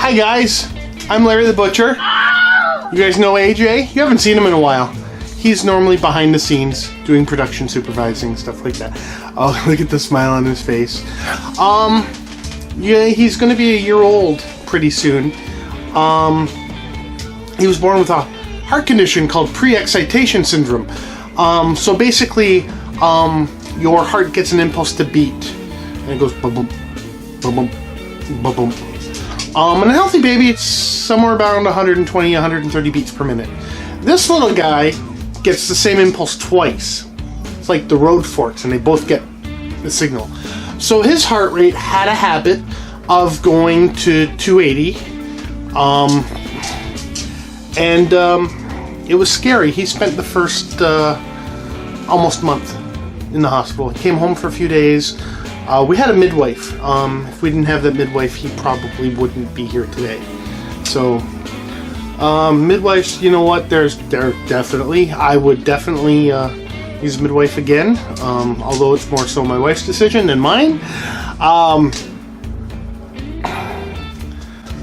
Hi guys, I'm Larry the Butcher. You guys know AJ? You haven't seen him in a while. He's normally behind the scenes doing production supervising, stuff like that. Oh, look at the smile on his face. Yeah, he's gonna be a year old pretty soon. He was born with a heart condition called pre-excitation syndrome. So basically, your heart gets an impulse to beat, and it goes boom, boom, boom, boom, boom, boom. And a healthy baby, it's somewhere around 120, 130 beats per minute. This little guy gets the same impulse twice. It's like the road forks, and they both get the signal. So his heart rate had a habit of going to 280, and it was scary. He spent the first almost month in the hospital. He came home for a few days. We had a midwife. If we didn't have that midwife, he probably wouldn't be here today. So, midwives, you know what? They're definitely. I would definitely use a midwife again. Although it's more so my wife's decision than mine.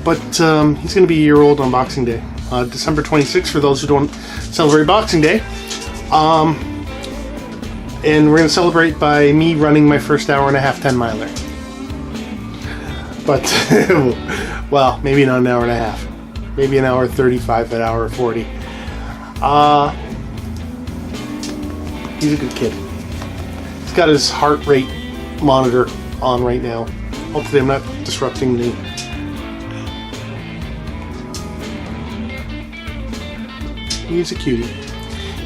But he's going to be a year old on Boxing Day, December 26th. For those who don't celebrate Boxing Day. And we're going to celebrate by me running my first hour and a half 10-miler. But, well, maybe not an hour and a half. Maybe an hour 35, an hour 40. He's a good kid. He's got his heart rate monitor on right now. Hopefully I'm not disrupting the... He's a cutie.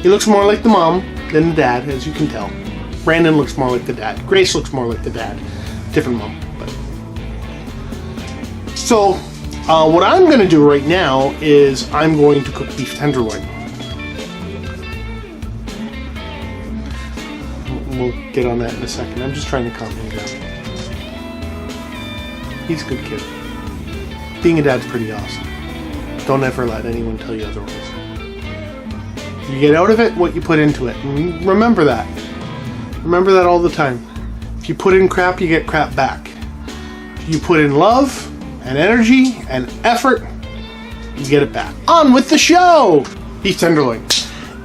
He looks more like the mom than the dad, as you can tell. Brandon looks more like the dad. Grace looks more like the dad. Different mom. But. So, what I'm going to do right now is I'm going to cook beef tenderloin. We'll get on that in a second. I'm just trying to calm him down. He's a good kid. Being a dad's pretty awesome. Don't ever let anyone tell you otherwise. You get out of it what you put into it. And remember that. Remember that all the time. If you put in crap, you get crap back. If you put in love and energy and effort, you get it back. On with the show! Beef tenderloin.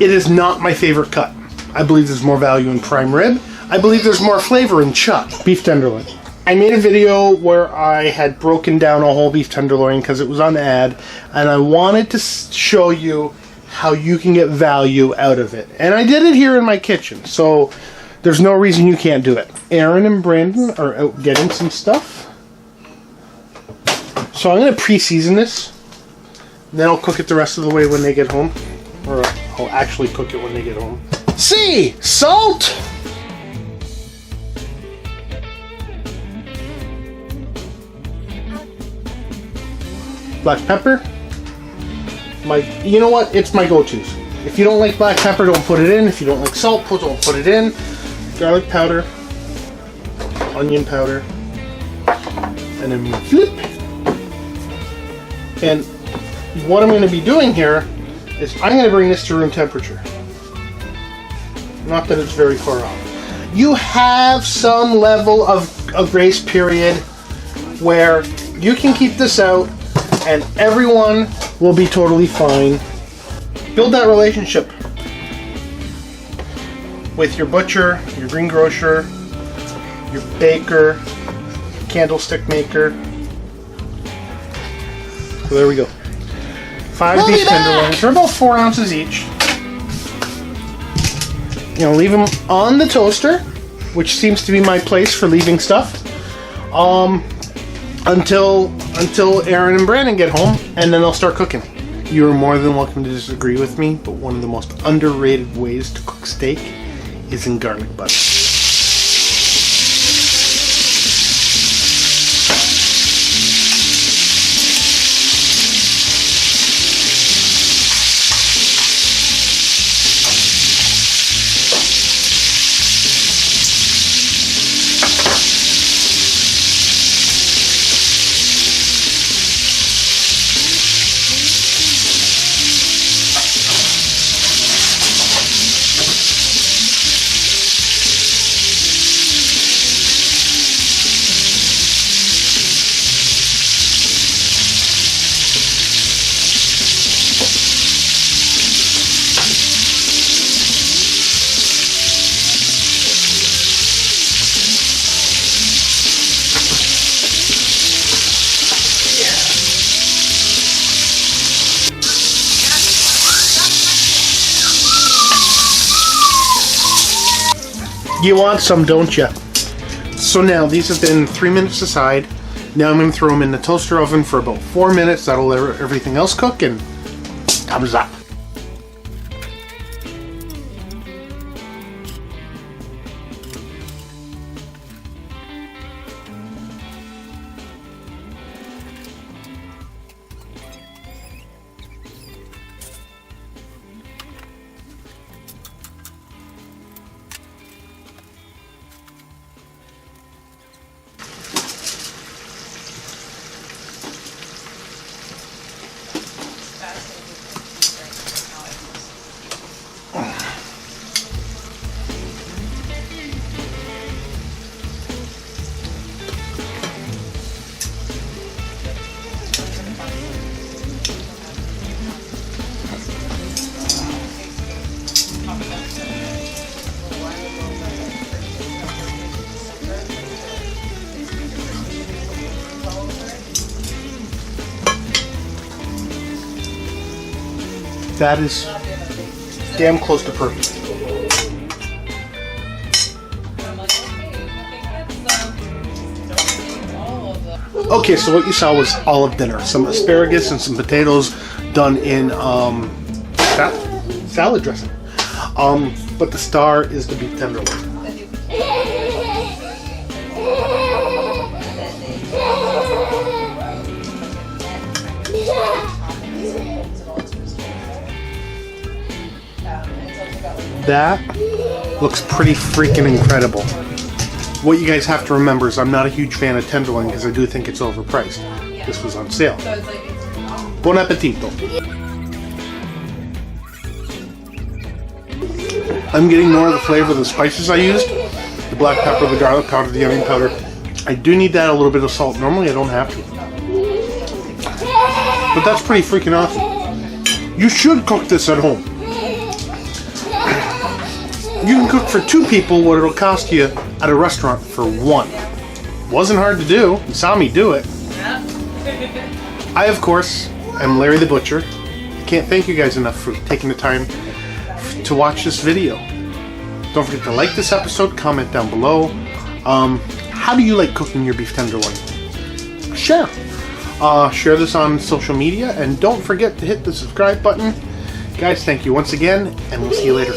It is not my favorite cut. I believe there's more value in prime rib. I believe there's more flavor in chuck. Beef tenderloin. I made a video where I had broken down a whole beef tenderloin because it was on ad, and I wanted to show you how you can get value out of it. And I did it here in my kitchen, so there's no reason you can't do it. Aaron and Brandon are out getting some stuff. So I'm going to pre-season this. Then I'll cook it the rest of the way when they get home. Or I'll actually cook it when they get home. C! Salt! Black pepper. You know what? It's my go-tos. If you don't like black pepper, don't put it in. If you don't like salt, don't put it in. Garlic powder, onion powder, and then we flip. And what I'm going to be doing here is I'm going to bring this to room temperature. Not that it's very far off. You have some level of a grace period where you can keep this out and everyone will be totally fine. Build that relationship with your butcher, your greengrocer, your baker, candlestick maker. So there we go. 5 beef tenderloins. They're about 4 ounces each. You know, leave them on the toaster, which seems to be my place for leaving stuff. Until Aaron and Brandon get home, and then they'll start cooking. You are more than welcome to disagree with me, but one of the most underrated ways to cook steak is in garlic butter. You want some, don't you? So now these have been 3 minutes aside. Now I'm going to throw them in the toaster oven for about 4 minutes. That'll let everything else cook, and thumbs up. That is damn close to perfect. Okay, so what you saw was all of dinner. Some asparagus and some potatoes done in salad dressing. But the star is the beef tenderloin. That looks pretty freaking incredible. What you guys have to remember is I'm not a huge fan of tenderloin because I do think it's overpriced. This was on sale. Buon appetito. I'm getting more of the flavor of the spices I used. The black pepper, the garlic powder, the onion powder. I do need to add a little bit of salt. Normally I don't have to. But that's pretty freaking awesome. You should cook this at home. You can cook for 2 people what it'll cost you at a restaurant for 1. Wasn't hard to do. You saw me do it. I, of course, am Larry the Butcher. Can't thank you guys enough for taking the time to watch this video. Don't forget to like this episode, comment down below. How do you like cooking your beef tenderloin? Share. Share this on social media, and don't forget to hit the subscribe button. Guys, thank you once again, and we'll see you later.